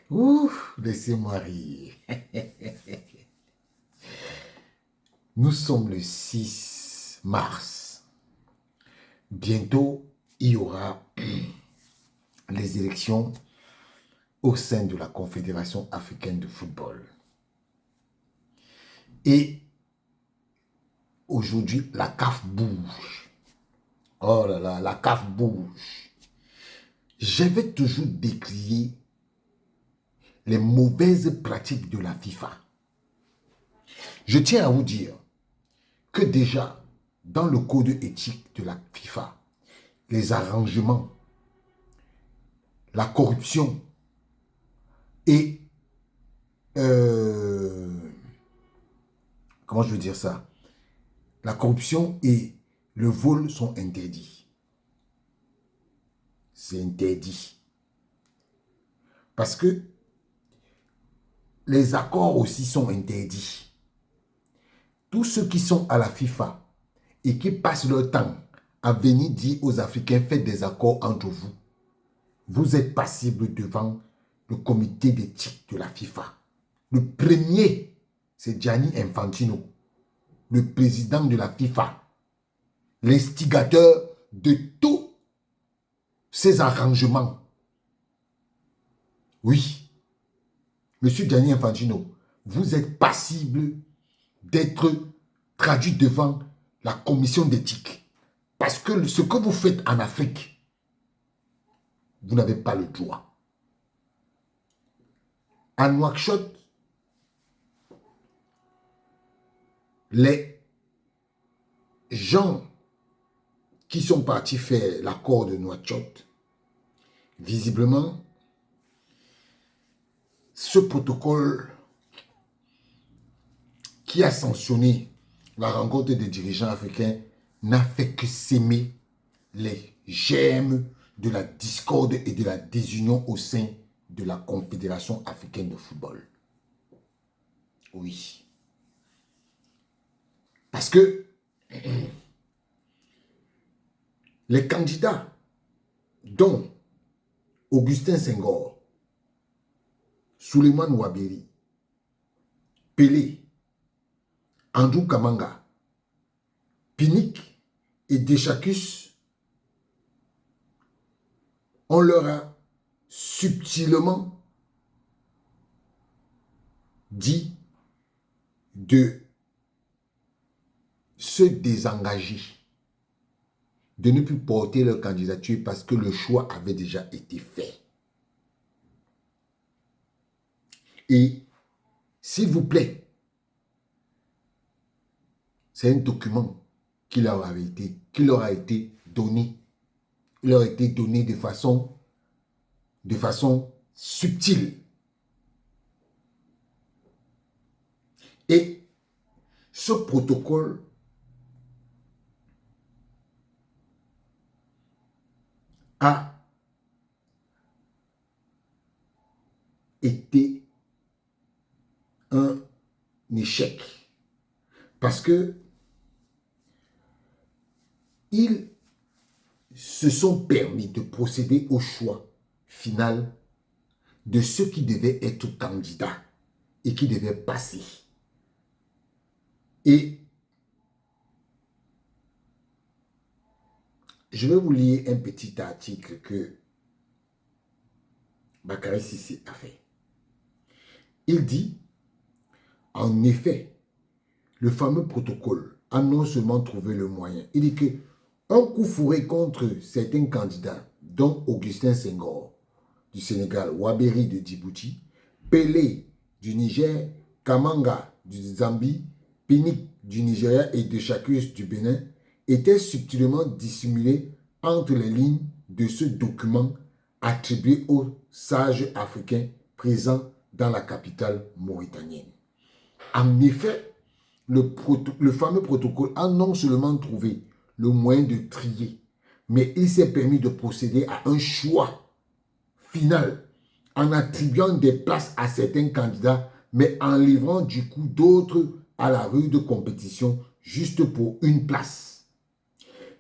Ouh, laissez-moi rire. Nous sommes le 6 mars. Bientôt, il y aura les élections au sein de la Confédération africaine de football. Et aujourd'hui, la CAF bouge. Oh là là, la CAF bouge. J'avais toujours décrié les mauvaises pratiques de la FIFA. Je tiens à vous dire que déjà, dans le code éthique de la FIFA, les arrangements, la corruption et, comment je veux dire ça, la corruption et le vol sont interdits. C'est interdit. Parce que les accords aussi sont interdits. Tous ceux qui sont à la FIFA et qui passent leur temps à venir dire aux Africains, faites des accords entre vous, vous êtes passible devant le comité d'éthique de la FIFA. Le premier, c'est Gianni Infantino, le président de la FIFA, l'instigateur de tous ces arrangements. Oui, monsieur Gianni Infantino, vous êtes passible d'être traduit devant la commission d'éthique. Parce que ce que vous faites en Afrique, vous n'avez pas le droit. À Nouakchott, les gens qui sont partis faire l'accord de Nouakchott, visiblement, ce protocole qui a sanctionné la rencontre des dirigeants africains n'a fait que s'aimer les germes de la discorde et de la désunion au sein de la Confédération africaine de football. Oui. Parce que les candidats dont Augustin Senghor, Souleymane Ouaberi, Pelé, Andrew Kamanga, Pinnick et Deschacus, on leur a subtilement dit de se désengager, de ne plus porter leur candidature parce que le choix avait déjà été fait. Et s'il vous plaît, c'est un document qui leur a été donné. Il leur a été donné de façon subtile. Et ce protocole a été un échec. Parce que ils se sont permis de procéder au choix final de ceux qui devaient être candidats et qui devaient passer. Et je vais vous lire un petit article que Bakary Cissé a fait. Il dit, en effet, le fameux protocole a non seulement trouvé le moyen, il dit que un coup fourré contre certains candidats, dont Augustin Senghor du Sénégal, Ouaberi de Djibouti, Pelé du Niger, Kamanga du Zambie, Pinnick du Nigeria et Deschacus du Bénin, était subtilement dissimulé entre les lignes de ce document attribué aux sages africains présents dans la capitale mauritanienne. En effet, le fameux protocole a non seulement trouvé le moyen de trier, mais il s'est permis de procéder à un choix final en attribuant des places à certains candidats, mais en livrant du coup d'autres à la rude compétition juste pour une place.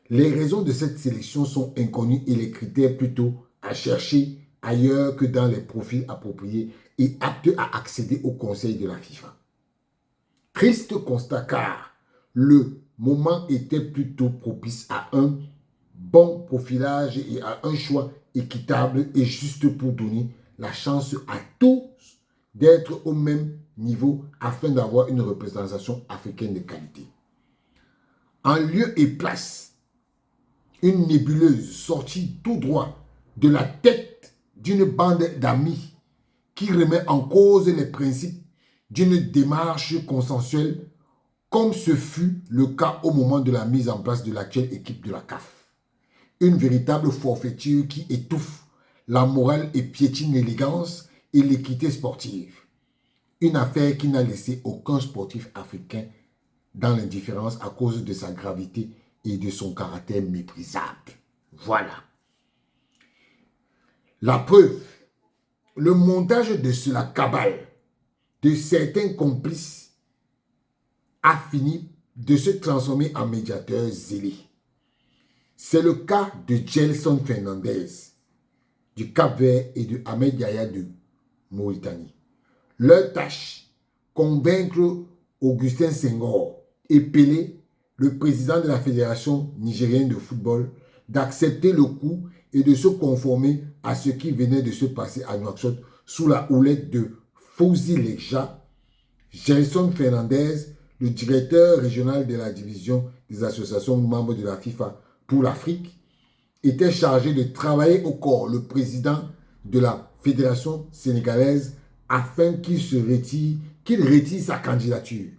Les raisons de cette sélection sont inconnues et les critères plutôt à chercher ailleurs que dans les profils appropriés et aptes à accéder au conseil de la FIFA. Triste constat car le moment était plutôt propice à un bon profilage et à un choix équitable et juste pour donner la chance à tous d'être au même niveau afin d'avoir une représentation africaine de qualité. En lieu et place, une nébuleuse sortie tout droit de la tête d'une bande d'amis qui remet en cause les principes d'une démarche consensuelle comme ce fut le cas au moment de la mise en place de l'actuelle équipe de la CAF. Une véritable forfaiture qui étouffe la morale et piétine l'élégance et l'équité sportive. Une affaire qui n'a laissé aucun sportif africain dans l'indifférence à cause de sa gravité et de son caractère méprisable. Voilà. La preuve, le montage de cela cabale de certains complices a fini de se transformer en médiateurs zélés. C'est le cas de Gelson Fernandez du Cap-Vert et de Ahmed Yahya de Mauritanie. Leur tâche, convaincre Augustin Senghor et Pelé, le président de la Fédération nigérienne de football, d'accepter le coup et de se conformer à ce qui venait de se passer à Nouakchott sous la houlette de Fouzi Lekja. Gelson Fernandez, le directeur régional de la division des associations membres de la FIFA pour l'Afrique, était chargé de travailler au corps le président de la Fédération sénégalaise afin qu'il retire sa candidature.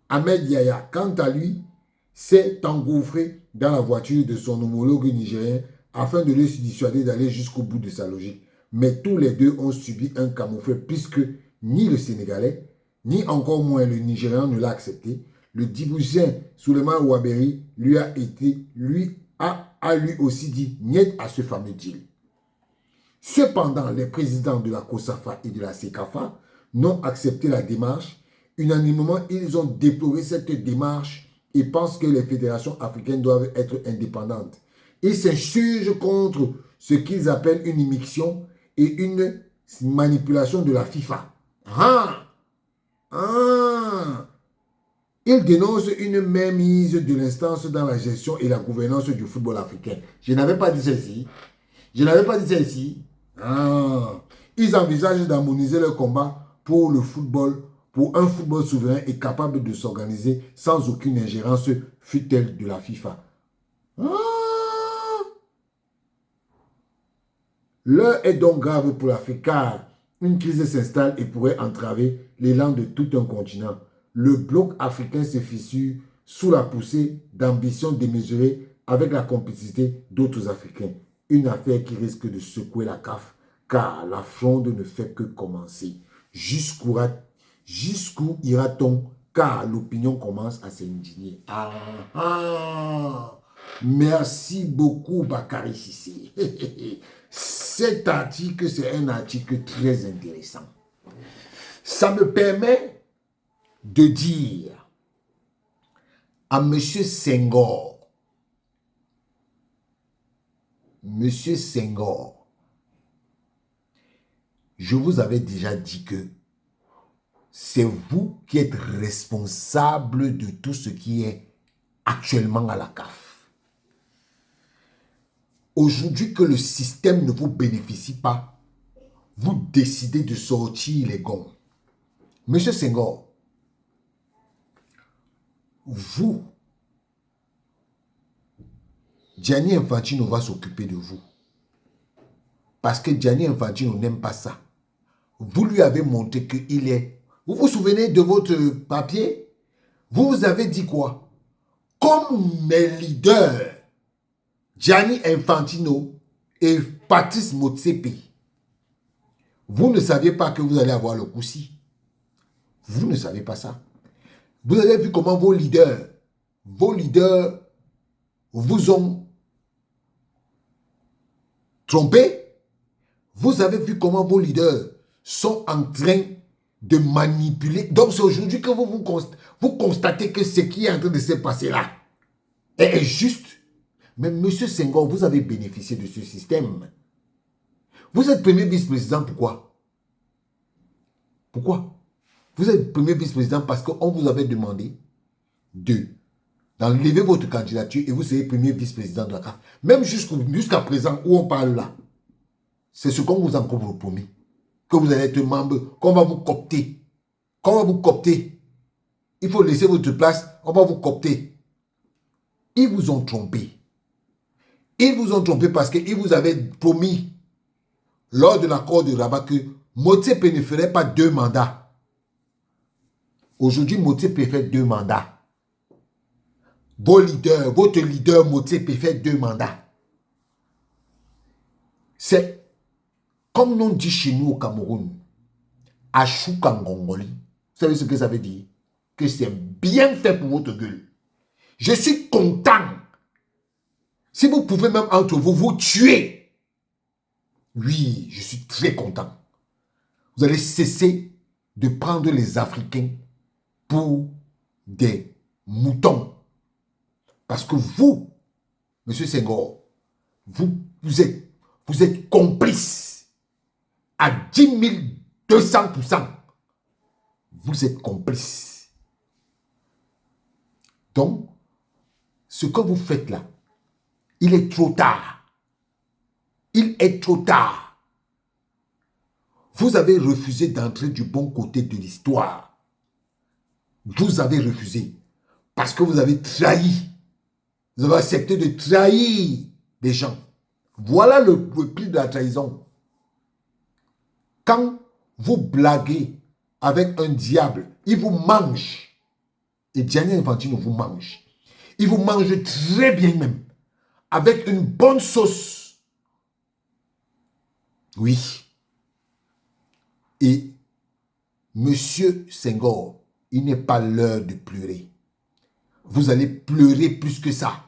Ahmed Yahya, quant à lui, s'est engouffré dans la voiture de son homologue nigérien afin de le dissuader d'aller jusqu'au bout de sa logique. Mais tous les deux ont subi un camouflet puisque ni le Sénégalais, ni encore moins le Nigérian ne l'a accepté. Le Djiboutien Souleymane Ouaberi lui a lui aussi dit niet à ce fameux deal. Cependant, les présidents de la COSAFA et de la CECAFA n'ont accepté la démarche. Unanimement, ils ont déploré cette démarche et pensent que les fédérations africaines doivent être indépendantes. Ils s'insurgent contre ce qu'ils appellent une immixtion et une manipulation de la FIFA. Ils dénoncent une mainmise de l'instance dans la gestion et la gouvernance du football africain. Je n'avais pas dit ça ici. Ils envisagent d'harmoniser leur combat pour le football, pour un football souverain et capable de s'organiser sans aucune ingérence, fût-elle de la FIFA. L'heure est donc grave pour l'Afrique car une crise s'installe et pourrait entraver l'élan de tout un continent. Le bloc africain se fissure sous la poussée d'ambitions démesurées avec la complicité d'autres Africains. Une affaire qui risque de secouer la CAF car la fronde ne fait que commencer. Jusqu'où ira-t-on car l'opinion commence à s'indigner. Merci beaucoup Bakary Cissé. Cet article, c'est un article très intéressant. Ça me permet de dire à M. Senghor, je vous avais déjà dit que c'est vous qui êtes responsable de tout ce qui est actuellement à la CAF. Aujourd'hui que le système ne vous bénéficie pas, vous décidez de sortir les gonds. Monsieur Senghor, vous, Gianni Infantino va s'occuper de vous. Parce que Gianni Infantino n'aime pas ça. Vous lui avez montré qu'il est... Vous vous souvenez de votre papier? Vous avez dit quoi? Comme mes leaders, Gianni Infantino et Patrice Motsepe, vous ne saviez pas que vous allez avoir le coup-ci. Vous ne savez pas ça. Vous avez vu comment vos leaders vous ont trompé. Vous avez vu comment vos leaders sont en train de manipuler. Donc c'est aujourd'hui que vous constatez que ce qui est en train de se passer là est juste Mais M. Senghor, vous avez bénéficié de ce système. Vous êtes premier vice-président, pourquoi? Pourquoi? Vous êtes premier vice-président parce qu'on vous avait demandé d'enlever votre candidature et vous serez premier vice-président de la CAF. Même jusqu'à présent où on parle là, c'est ce qu'on vous a encore promis. Que vous allez être membre, qu'on va vous coopter. Qu'on va vous coopter. Il faut laisser votre place, on va vous coopter. Ils vous ont trompé. Ils vous ont trompé parce qu'ils vous avaient promis lors de l'accord de Rabat que Motsepe ne ferait pas 2 mandats. Aujourd'hui, Motsepe fait 2 mandats. Votre leader Motsepe fait 2 mandats. C'est comme on dit chez nous au Cameroun, Achou Kangongoli. Vous savez ce que ça veut dire? Que c'est bien fait pour votre gueule. Je suis content. Si vous pouvez même entre vous, vous tuer. Oui, je suis très content. Vous allez cesser de prendre les Africains pour des moutons. Parce que vous, M. Senghor, vous êtes complice à 10 200%. Vous êtes complice. Donc, ce que vous faites là, il est trop tard. Il est trop tard. Vous avez refusé d'entrer du bon côté de l'histoire. Vous avez refusé. Parce que vous avez trahi. Vous avez accepté de trahir des gens. Voilà le prix de la trahison. Quand vous blaguez avec un diable, il vous mange. Et Gianni Infantino vous mange. Il vous mange très bien même. Avec une bonne sauce. Oui. Et Monsieur Senghor, il n'est pas l'heure de pleurer. Vous allez pleurer plus que ça.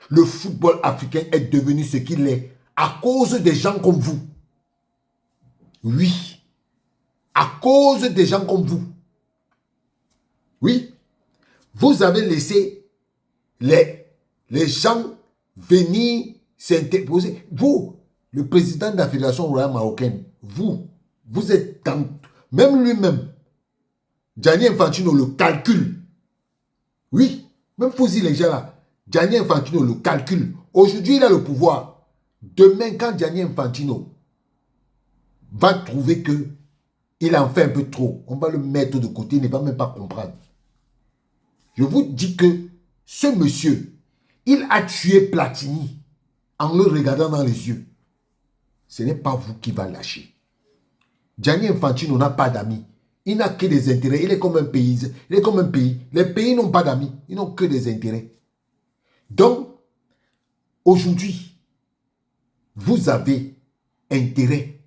Le football africain est devenu ce qu'il est à cause des gens comme vous. Oui. À cause des gens comme vous. Oui. Vous avez laissé les gens venir s'interposer. Vous, le président de la Fédération royale marocaine, vous êtes dans... Même lui-même, Gianni Infantino le calcule. Oui, même Fouzi les gens là, Gianni Infantino le calcule. Aujourd'hui, il a le pouvoir. Demain, quand Gianni Infantino va trouver que il en fait un peu trop, on va le mettre de côté, il ne va même pas comprendre. Je vous dis que ce monsieur, il a tué Platini en le regardant dans les yeux. Ce n'est pas vous qui va lâcher. Gianni Infantino n'a pas d'amis. Il n'a que des intérêts. Il est comme un pays. Il est comme un pays. Les pays n'ont pas d'amis. Ils n'ont que des intérêts. Donc, aujourd'hui, vous avez intérêt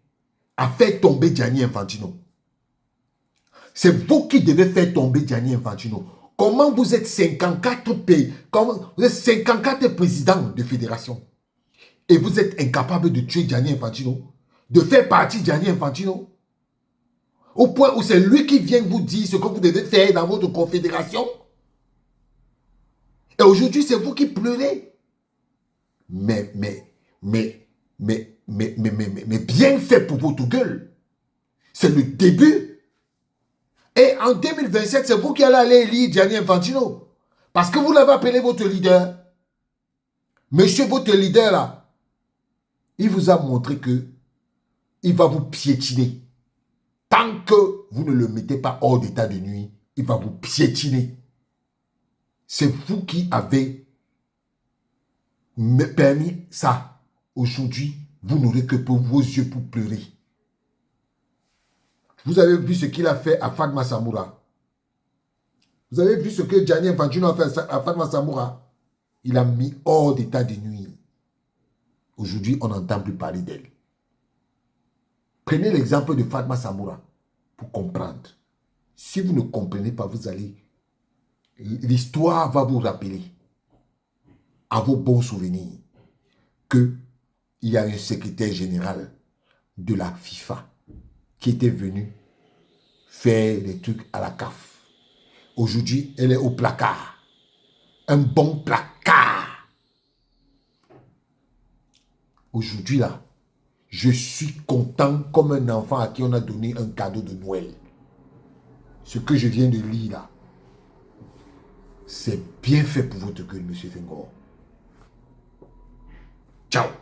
à faire tomber Gianni Infantino. C'est vous qui devez faire tomber Gianni Infantino. Comment vous êtes 54 pays, comment vous êtes 54 présidents de fédération et vous êtes incapable de tuer Gianni Infantino, de faire partie de Gianni Infantino, au point où c'est lui qui vient vous dire ce que vous devez faire dans votre confédération. Et aujourd'hui, c'est vous qui pleurez. Mais bien fait pour votre gueule. C'est le début. Et en 2027, c'est vous qui allez aller élire Gianni Infantino. Parce que vous l'avez appelé votre leader. Monsieur, votre leader là, il vous a montré que il va vous piétiner. Tant que vous ne le mettez pas hors d'état de nuit, il va vous piétiner. C'est vous qui avez permis ça. Aujourd'hui, vous n'aurez que pour vos yeux pour pleurer. Vous avez vu ce qu'il a fait à Fatma Samoura. Vous avez vu ce que Gianni Infantino a fait à Fatma Samoura. Il a mis hors d'état de nuit. Aujourd'hui, on n'entend plus parler d'elle. Prenez l'exemple de Fatma Samoura pour comprendre. Si vous ne comprenez pas, vous allez... L'histoire va vous rappeler à vos bons souvenirs qu'il y a un secrétaire général de la FIFA qui était venu faire des trucs à la CAF. Aujourd'hui, elle est au placard. Un bon placard. Aujourd'hui là, je suis content comme un enfant à qui on a donné un cadeau de Noël. Ce que je viens de lire là, c'est bien fait pour votre gueule, monsieur Senghor. Ciao.